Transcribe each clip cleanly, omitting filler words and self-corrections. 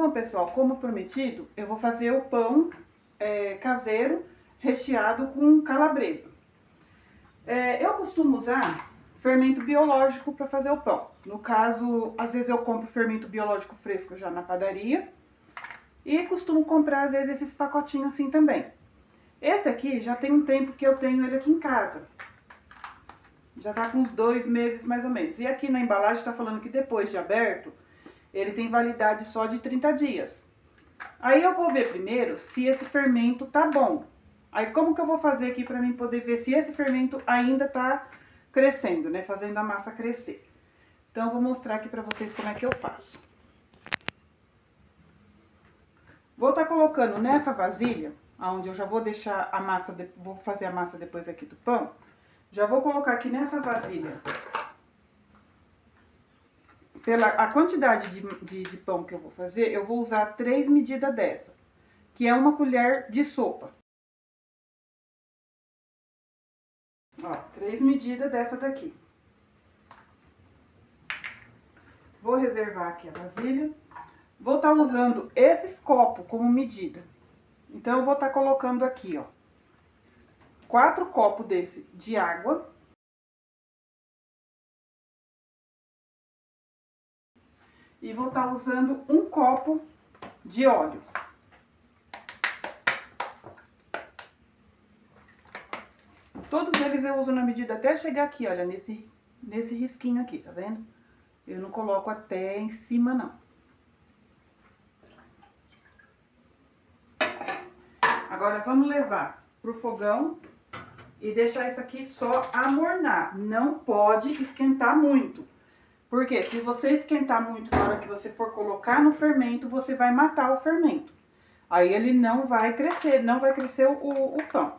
Bom, pessoal, como prometido, eu vou fazer o pão caseiro recheado com calabresa. Eu costumo usar fermento biológico para fazer o pão. No caso, às vezes eu compro fermento biológico fresco já na padaria e costumo comprar, às vezes, esses pacotinhos assim também. Esse aqui já tem um tempo que eu tenho ele aqui em casa. Já tá com uns 2 meses mais ou menos. E aqui na embalagem tá falando que depois de aberto, ele tem validade só de 30 dias. Aí eu vou ver primeiro se esse fermento tá bom. Aí como que eu vou fazer aqui pra mim poder ver se esse fermento ainda tá crescendo, né? Fazendo a massa crescer. Então eu vou mostrar aqui pra vocês como é que eu faço. Vou estar colocando nessa vasilha, onde eu já vou deixar a massa, vou fazer a massa depois aqui do pão. Já vou colocar aqui nessa vasilha, a quantidade de pão que eu vou fazer, eu vou usar 3 medidas dessa, que é 1 colher de sopa. Ó, 3 medidas dessa daqui. Vou reservar aqui a vasilha. Vou estar usando esses copos como medida. Então, eu vou estar colocando aqui, ó, 4 copos desse de água. E vou estar usando 1 copo de óleo. Todos eles eu uso na medida até chegar aqui, olha, nesse risquinho aqui, tá vendo? Eu não coloco até em cima, não. Agora, vamos levar pro fogão e deixar isso aqui só amornar. Não pode esquentar muito. Porque se você esquentar muito na hora que você for colocar no fermento, você vai matar o fermento. Aí ele não vai crescer, não vai crescer o pão.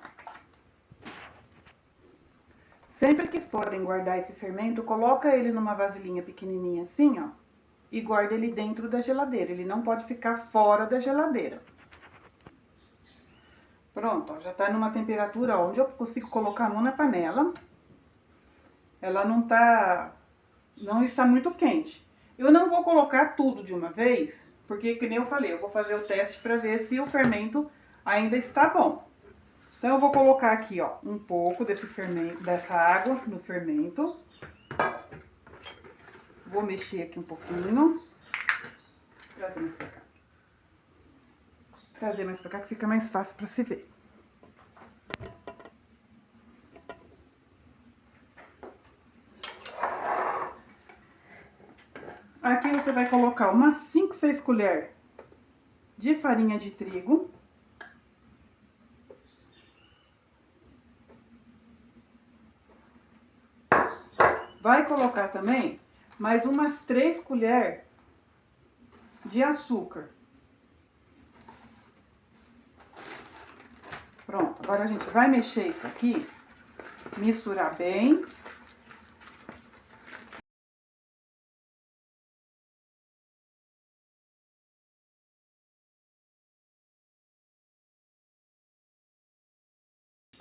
Sempre que forem guardar esse fermento, coloca ele numa vasilhinha pequenininha assim, ó. E guarda ele dentro da geladeira, ele não pode ficar fora da geladeira. Pronto, ó, já tá numa temperatura onde eu consigo colocar a mão na panela. Ela não está muito quente. Eu não vou colocar tudo de uma vez, porque, que nem eu falei, eu vou fazer o teste para ver se o fermento ainda está bom. Então, eu vou colocar aqui, ó, um pouco desse fermento, dessa água no fermento. Vou mexer aqui um pouquinho. Trazer mais pra cá. Trazer mais pra cá que fica mais fácil para se ver. Aqui você vai colocar umas 5, 6 colheres de farinha de trigo. Vai colocar também mais umas 3 colheres de açúcar. Pronto, agora a gente vai mexer isso aqui, misturar bem.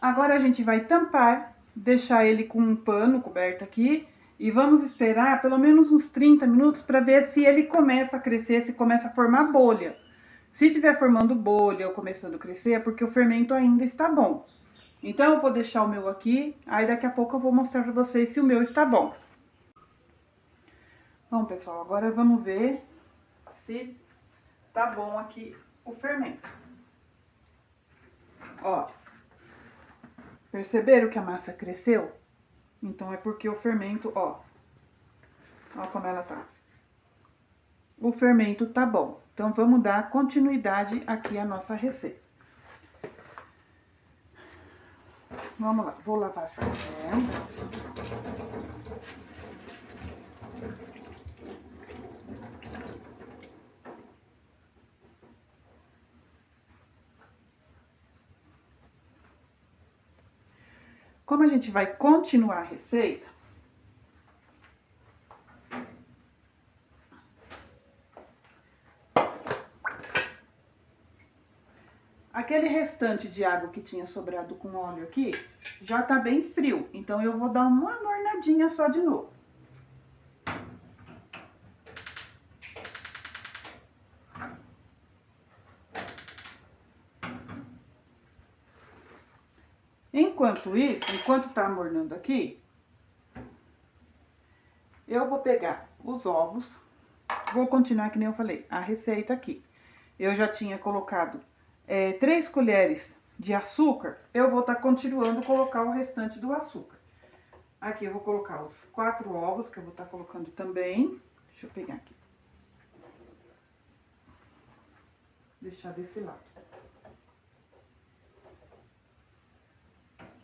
Agora a gente vai tampar, deixar ele com um pano coberto aqui e vamos esperar pelo menos uns 30 minutos para ver se ele começa a crescer, se começa a formar bolha. Se estiver formando bolha ou começando a crescer, é porque o fermento ainda está bom. Então eu vou deixar o meu aqui, aí daqui a pouco eu vou mostrar para vocês se o meu está bom. Bom, pessoal, agora vamos ver se tá bom aqui o fermento. Ó. Perceberam que a massa cresceu? Então é porque o fermento, ó como ela tá. O fermento tá bom. Então vamos dar continuidade aqui à nossa receita. Vamos lá, vou lavar essa panela. Como a gente vai continuar a receita, aquele restante de água que tinha sobrado com óleo aqui, já tá bem frio. Então eu vou dar uma mornadinha só de novo. Enquanto isso, enquanto tá amornando aqui, eu vou pegar os ovos, vou continuar que nem eu falei, a receita aqui. Eu já tinha colocado 3 colheres de açúcar, eu vou estar continuando a colocar o restante do açúcar. Aqui eu vou colocar os 4 ovos, que eu vou estar colocando também. Deixa eu pegar aqui. Deixar desse lado.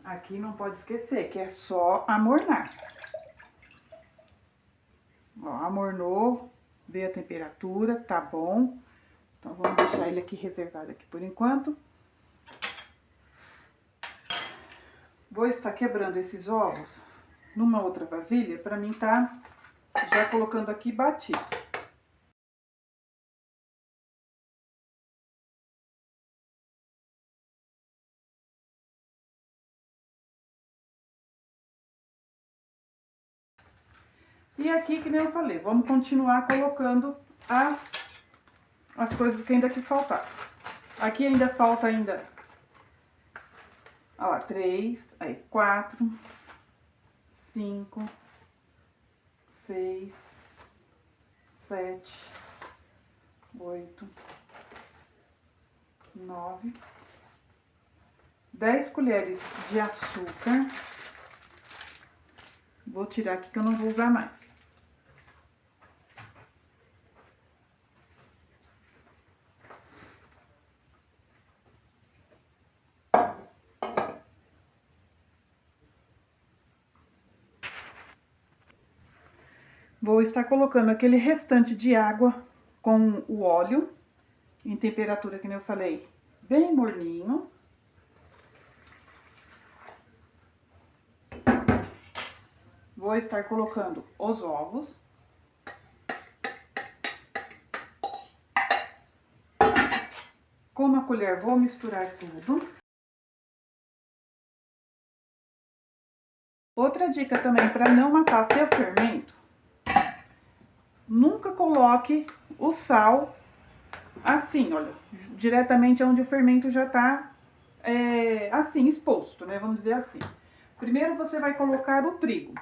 Aqui não pode esquecer que é só amornar. Ó, amornou, veio a temperatura, tá bom. Então, vamos deixar ele aqui reservado aqui por enquanto. Vou estar quebrando esses ovos numa outra vasilha para mim tá já colocando aqui batido. E aqui, que nem eu falei, vamos continuar colocando as coisas que ainda que faltar. Aqui ainda falta ainda, ó lá, 3, aí 4, 5, 6, 7, 8, 9, 10 colheres de açúcar. Vou tirar aqui que eu não vou usar mais. Vou estar colocando aquele restante de água com o óleo, em temperatura, que nem eu falei, bem morninho. Vou estar colocando os ovos. Com uma colher vou misturar tudo. Outra dica também para não matar seu fermento, nunca coloque o sal assim, olha, diretamente onde o fermento já tá assim, exposto, né? Vamos dizer assim. Primeiro você vai colocar o trigo.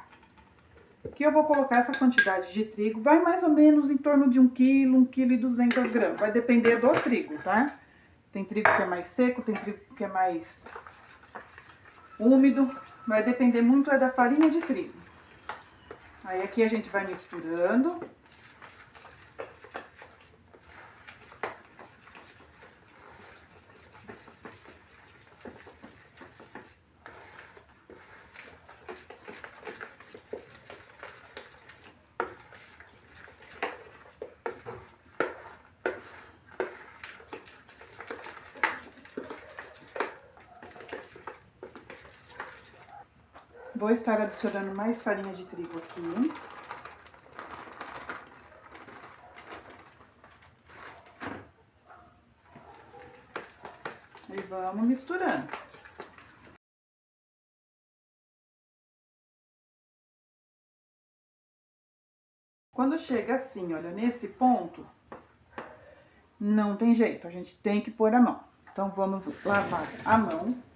Que eu vou colocar essa quantidade de trigo, vai mais ou menos em torno de 1 kg, 1,2 kg. Vai depender do trigo, tá? Tem trigo que é mais seco, tem trigo que é mais úmido. Vai depender muito da farinha de trigo. Aí aqui a gente vai misturando. Vou estar adicionando mais farinha de trigo aqui. E vamos misturando. Quando chega assim, olha, nesse ponto, não tem jeito, a gente tem que pôr a mão. Então, vamos lavar a mão.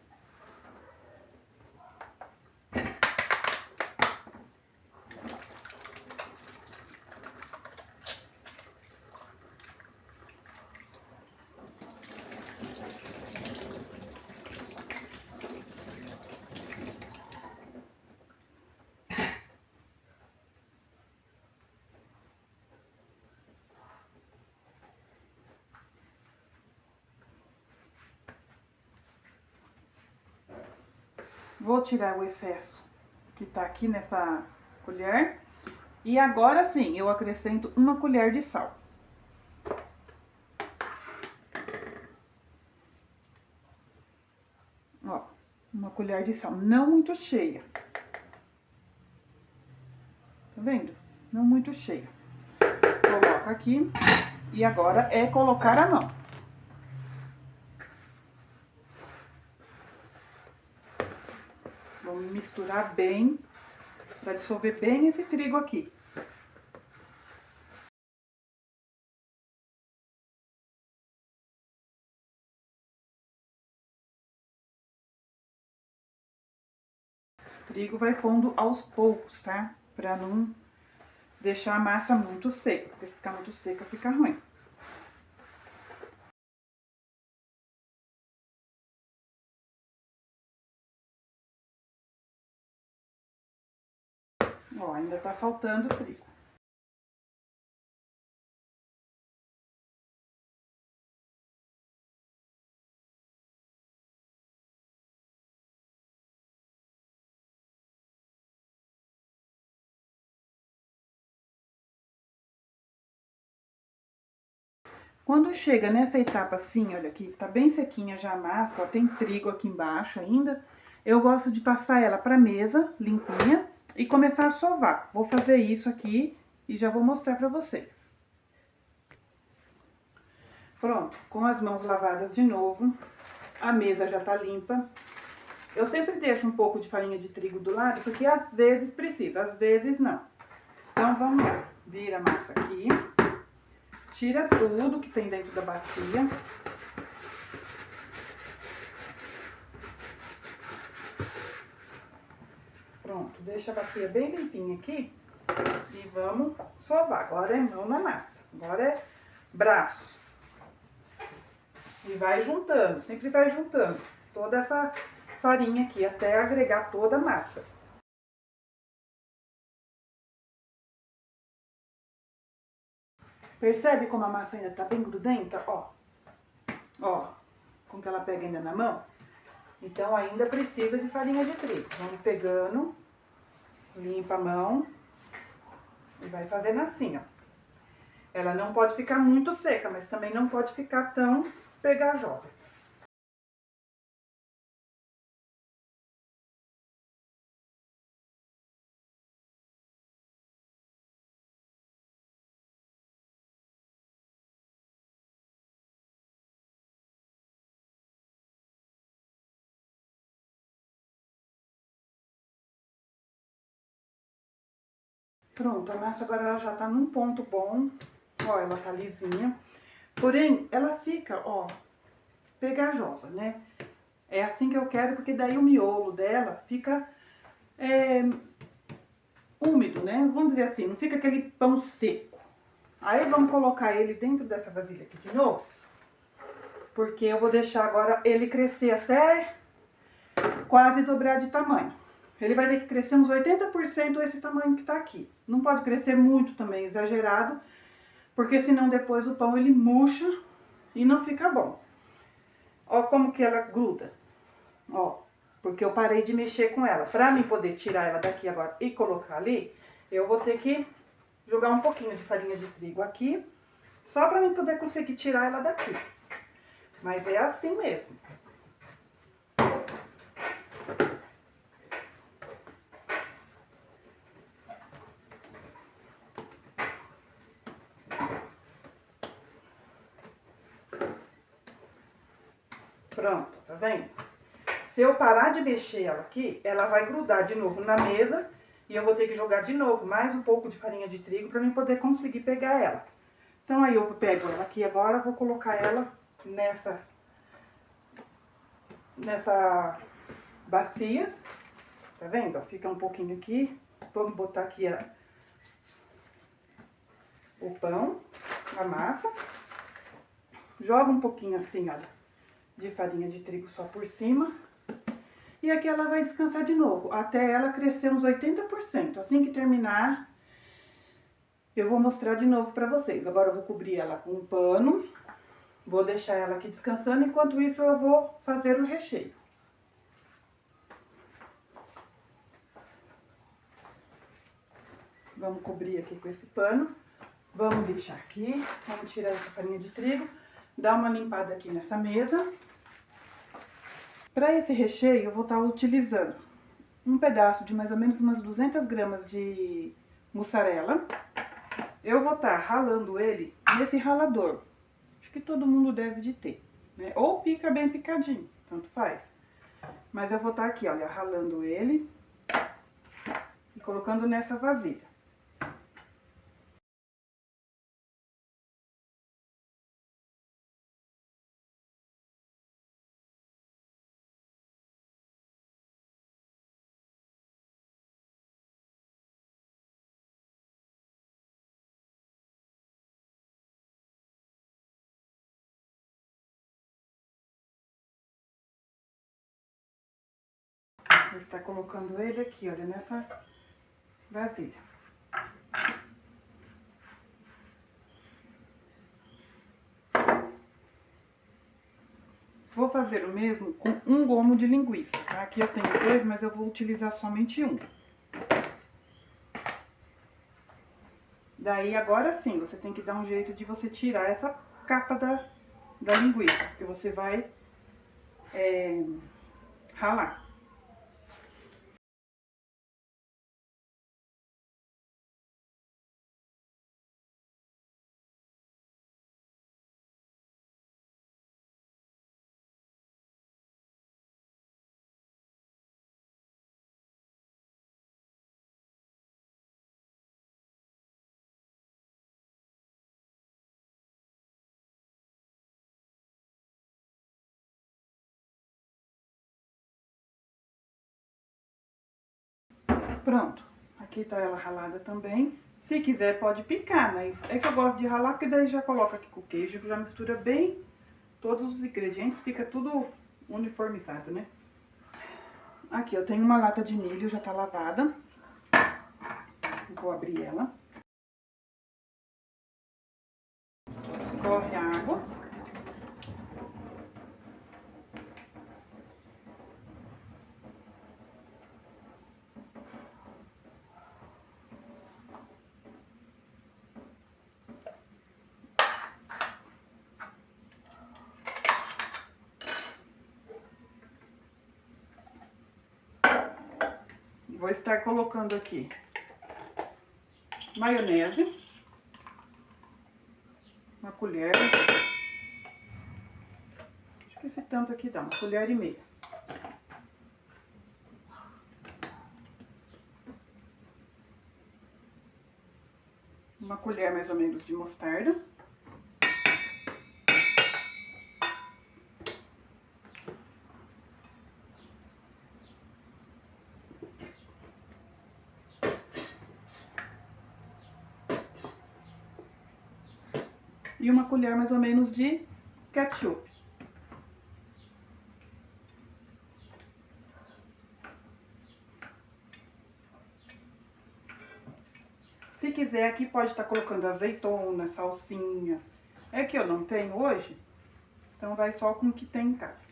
Vou tirar o excesso que tá aqui nessa colher. E agora sim, eu acrescento 1 colher de sal. Ó, 1 colher de sal, não muito cheia. Tá vendo? Não muito cheia. Coloca aqui e agora é colocar a mão. Vamos misturar bem, para dissolver bem esse trigo aqui. trigo vai pondo aos poucos, tá? Pra não deixar a massa muito seca, porque se ficar muito seca fica ruim. Ó, ainda tá faltando trigo. Quando chega nessa etapa assim, olha aqui, tá bem sequinha já a massa, ó, tem trigo aqui embaixo ainda. Eu gosto de passar ela pra mesa, limpinha, e começar a sovar. Vou fazer isso aqui e já vou mostrar pra vocês. Pronto, com as mãos lavadas de novo, a mesa já tá limpa. Eu sempre deixo um pouco de farinha de trigo do lado, porque às vezes precisa, às vezes não. Então vamos lá, vira a massa aqui. Tira tudo que tem dentro da bacia. Pronto, deixa a bacia bem limpinha aqui. E vamos sovar. Agora é mão na massa. Agora é braço. E vai juntando, sempre vai juntando toda essa farinha aqui, até agregar toda a massa. Percebe como a massa ainda tá bem grudenta? Ó. Ó, como que ela pega ainda na mão. Então ainda precisa de farinha de trigo. Vamos pegando, limpa a mão e vai fazendo assim, ó. Ela não pode ficar muito seca, mas também não pode ficar tão pegajosa. Pronto, a massa agora ela já tá num ponto bom. Ó, ela tá lisinha. Porém, ela fica, ó, pegajosa, né? É assim que eu quero, porque daí o miolo dela fica úmido, né? Vamos dizer assim, não fica aquele pão seco. Aí vamos colocar ele dentro dessa vasilha aqui de novo, porque eu vou deixar agora ele crescer até quase dobrar de tamanho. Ele vai ter que crescer uns 80% esse tamanho que tá aqui. Não pode crescer muito também, exagerado, porque senão depois o pão ele murcha e não fica bom. Ó como que ela gruda. Ó, porque eu parei de mexer com ela. Pra mim poder tirar ela daqui agora e colocar ali, eu vou ter que jogar um pouquinho de farinha de trigo aqui, só pra mim poder conseguir tirar ela daqui. Mas é assim mesmo. Pronto, tá vendo? Se eu parar de mexer ela aqui, ela vai grudar de novo na mesa e eu vou ter que jogar de novo mais um pouco de farinha de trigo pra mim poder conseguir pegar ela. Então aí eu pego ela aqui agora, vou colocar ela nessa bacia, tá vendo? Fica um pouquinho aqui, vamos botar aqui o pão, a massa, joga um pouquinho assim, olha, de farinha de trigo só por cima. E aqui ela vai descansar de novo, até ela crescer uns 80%. Assim que terminar, eu vou mostrar de novo pra vocês. Agora eu vou cobrir ela com um pano, vou deixar ela aqui descansando, enquanto isso eu vou fazer o recheio. Vamos cobrir aqui com esse pano, vamos deixar aqui, vamos tirar essa farinha de trigo, dar uma limpada aqui nessa mesa. Para esse recheio, eu vou estar utilizando um pedaço de mais ou menos umas 200 gramas de mussarela. Eu vou estar ralando ele nesse ralador. Acho que todo mundo deve de ter, né? Ou pica bem picadinho, tanto faz. Mas eu vou estar aqui, olha, ralando ele e colocando nessa vasilha. Vou estar colocando ele aqui, olha, nessa vasilha. Vou fazer o mesmo com um gomo de linguiça, tá? Aqui eu tenho 2, mas eu vou utilizar somente um. Daí, agora sim, você tem que dar um jeito de você tirar essa capa da linguiça, porque você vai ralar. Pronto, aqui tá ela ralada também. Se quiser pode picar, mas é que eu gosto de ralar, porque daí já coloca aqui com o queijo, já mistura bem todos os ingredientes, fica tudo uniformizado, né? Aqui eu tenho uma lata de milho, já tá lavada. Vou abrir ela. Corre a água. Vou estar colocando aqui maionese, uma colher, acho que esse tanto aqui dá, uma colher e meia. Uma colher mais ou menos de mostarda. E uma colher mais ou menos de ketchup. Se quiser aqui pode estar colocando azeitona, salsinha. É que eu não tenho hoje, então vai só com o que tem em casa.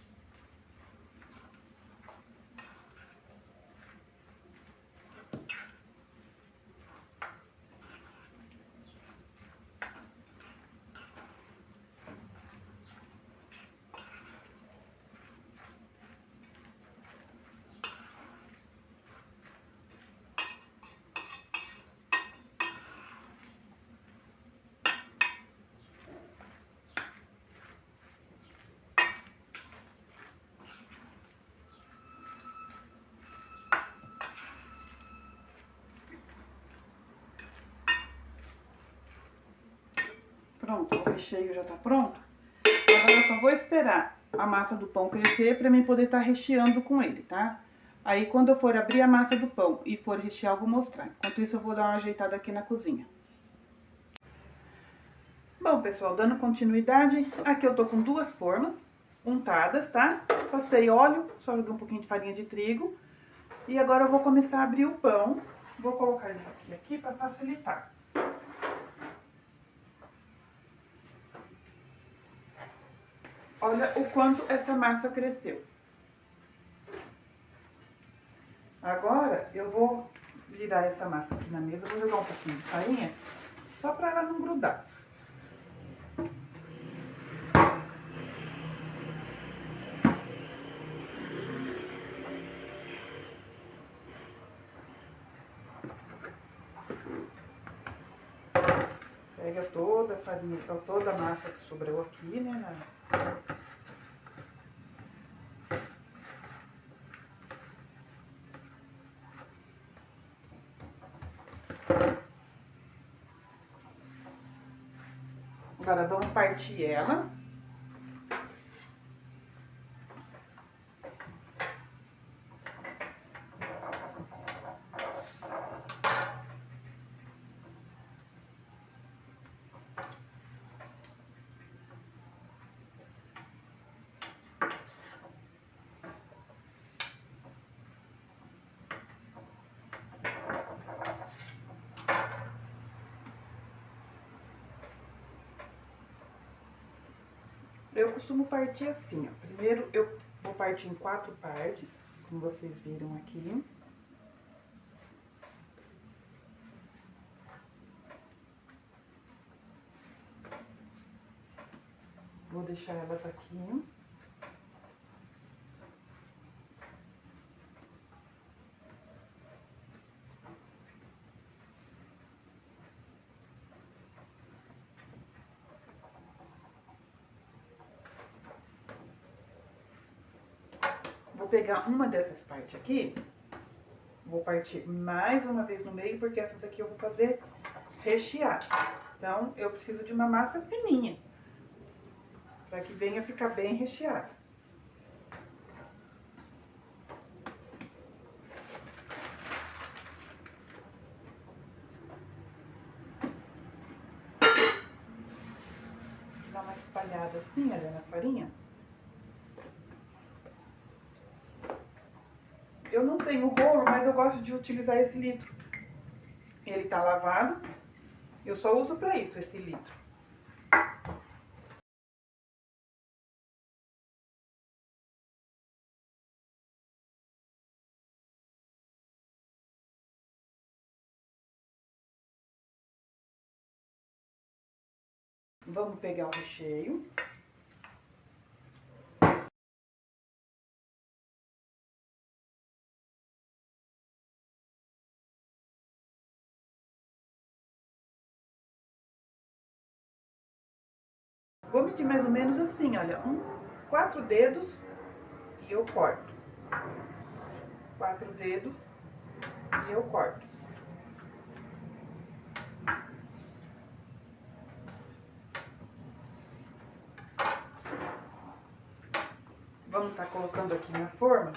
Pronto, o recheio já tá pronto. Agora eu só vou esperar a massa do pão crescer pra mim poder estar recheando com ele, tá? Aí quando eu for abrir a massa do pão e for rechear, eu vou mostrar. Enquanto isso eu vou dar uma ajeitada aqui na cozinha. Bom, pessoal, dando continuidade, aqui eu tô com 2 formas untadas, tá? Passei óleo, só joguei um pouquinho de farinha de trigo. E agora eu vou começar a abrir o pão. Vou colocar isso aqui pra facilitar. Olha o quanto essa massa cresceu. Agora eu vou virar essa massa aqui na mesa, vou jogar um pouquinho de farinha, só para ela não grudar. Pega toda a farinha, toda a massa que sobrou aqui, né? Agora vamos partir ela. Eu costumo partir assim, ó. Primeiro eu vou partir em 4 partes, como vocês viram aqui. Vou deixar elas aqui. Vou pegar uma dessas partes aqui, vou partir mais uma vez no meio, porque essas aqui eu vou fazer rechear. Então, eu preciso de uma massa fininha, para que venha ficar bem recheada. Dá uma espalhada assim, olha, na farinha. Eu não tenho rolo, mas eu gosto de utilizar esse litro. Ele tá lavado, eu só uso para isso, esse litro. Vamos pegar o recheio. Vou medir mais ou menos assim, olha, 4 dedos e eu corto. 4 dedos e eu corto. Vamos estar colocando aqui na forma.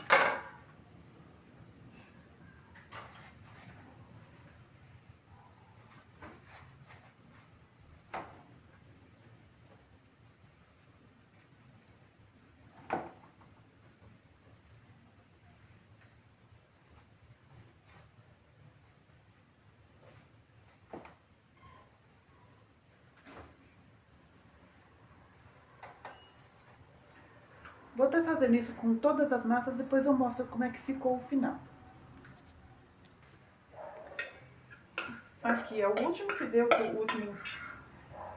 Vou estar fazendo isso com todas as massas, depois eu mostro como é que ficou o final. Aqui é o último que deu, o último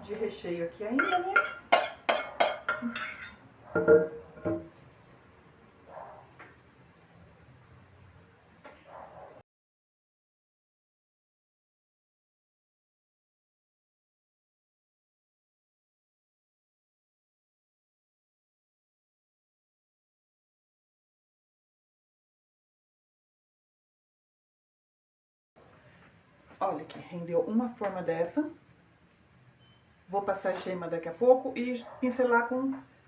de recheio aqui ainda, né? Olha aqui, rendeu uma forma dessa. Vou passar gema daqui a pouco e pincelar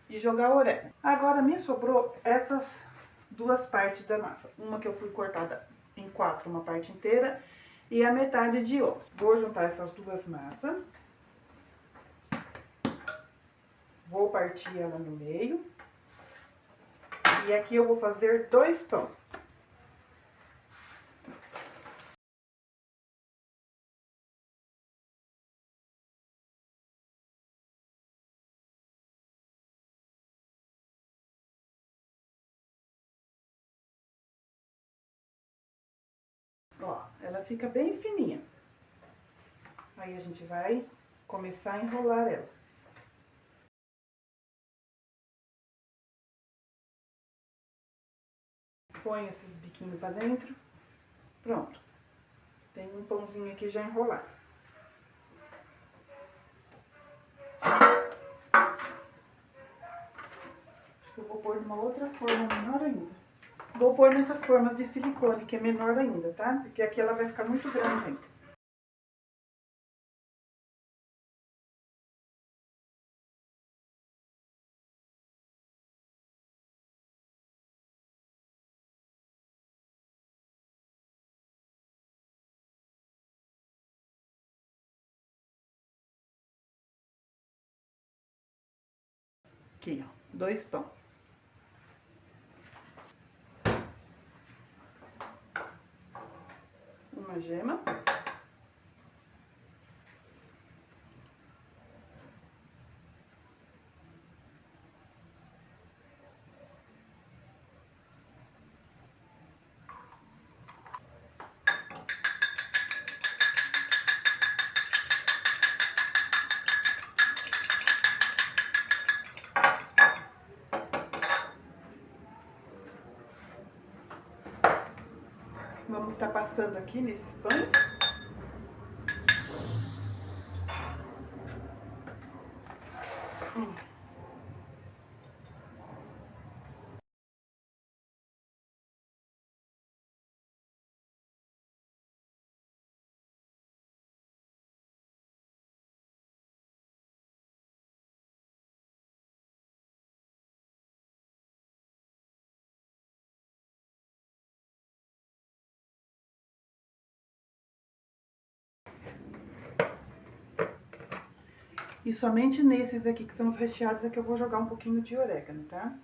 e jogar orégano. Agora me sobrou essas 2 partes da massa. Uma que eu fui cortada em 4, uma parte inteira, e a metade de outra. Vou juntar essas 2 massas. Vou partir ela no meio. E aqui eu vou fazer 2 pão. Ó, ela fica bem fininha. Aí a gente vai começar a enrolar ela. Põe esses biquinhos pra dentro. Pronto. Tem um pãozinho aqui já enrolado. Acho que eu vou pôr numa outra forma menor ainda. Vou pôr nessas formas de silicone, que é menor ainda, tá? Porque aqui ela vai ficar muito grande ainda. Aqui, ó, 2 pão. Uma gema. vamos estar passando aqui nesses pães. E somente nesses aqui que são os recheados é que eu vou jogar um pouquinho de orégano, tá?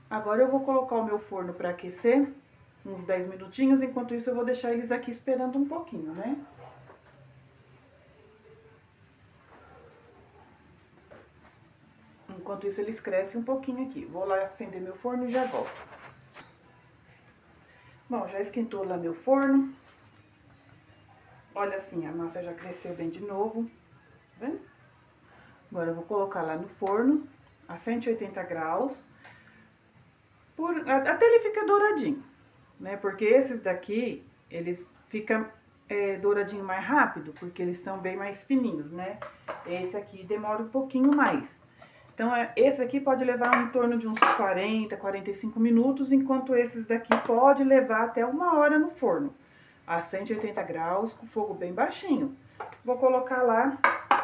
Agora eu vou colocar o meu forno para aquecer, uns 10 minutinhos, enquanto isso eu vou deixar eles aqui esperando um pouquinho, né? Enquanto isso eles crescem um pouquinho aqui. Vou lá acender meu forno e já volto. Bom, já esquentou lá meu forno. Olha assim, a massa já cresceu bem de novo, tá vendo? Agora eu vou colocar lá no forno, a 180 graus, até ele ficar douradinho, né? Porque esses daqui, eles ficam douradinho mais rápido, porque eles são bem mais fininhos, né? Esse aqui demora um pouquinho mais. Então, esse aqui pode levar em torno de uns 40, 45 minutos, enquanto esses daqui pode levar até 1 hora no forno, a 180 graus, com fogo bem baixinho. Vou colocar lá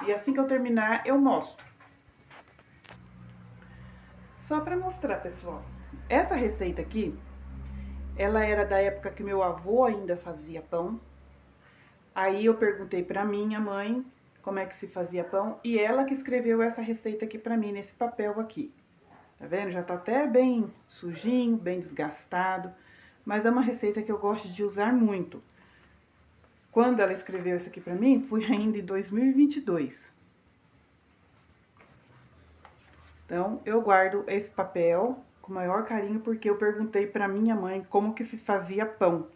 e assim que eu terminar, eu mostro. Só para mostrar, pessoal, essa receita aqui, ela era da época que meu avô ainda fazia pão. Aí eu perguntei pra minha mãe como é que se fazia pão e ela que escreveu essa receita aqui pra mim, nesse papel aqui. Tá vendo? Já tá até bem sujinho, bem desgastado, mas é uma receita que eu gosto de usar muito. Quando ela escreveu isso aqui pra mim, foi ainda em 2022. Então, eu guardo esse papel com o maior carinho porque eu perguntei pra minha mãe como que se fazia pão.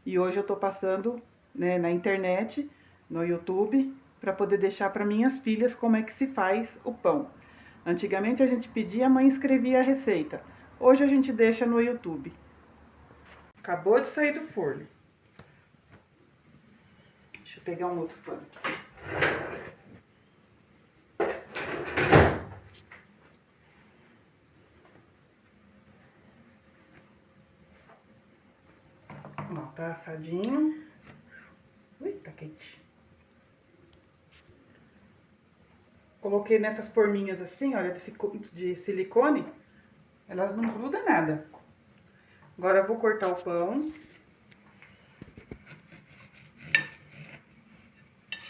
E hoje eu tô passando, né, na internet, no YouTube, para poder deixar para minhas filhas como é que se faz o pão. Antigamente a gente pedia, a mãe escrevia a receita. Hoje a gente deixa no YouTube. Acabou de sair do forno. Deixa eu pegar um outro pano aqui. Ó, tá assadinho. Ui, tá quente. Coloquei nessas forminhas assim, olha, de silicone. Elas não grudam nada. Agora eu vou cortar o pão.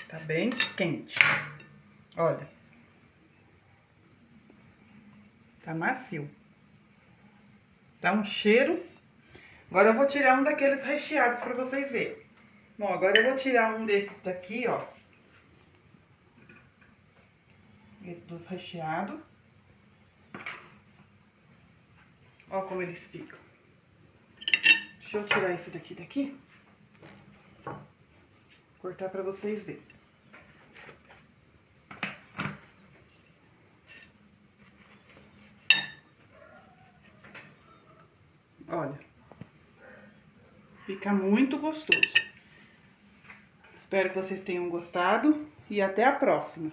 Tá bem quente. Olha. Tá macio. Tá um cheiro. Agora eu vou tirar um daqueles recheados pra vocês verem. Bom, agora eu vou tirar um desses daqui, ó. Dos recheados. Ó como eles ficam. Deixa eu tirar esse daqui. Cortar pra vocês verem. Olha. Fica muito gostoso. Espero que vocês tenham gostado e até a próxima.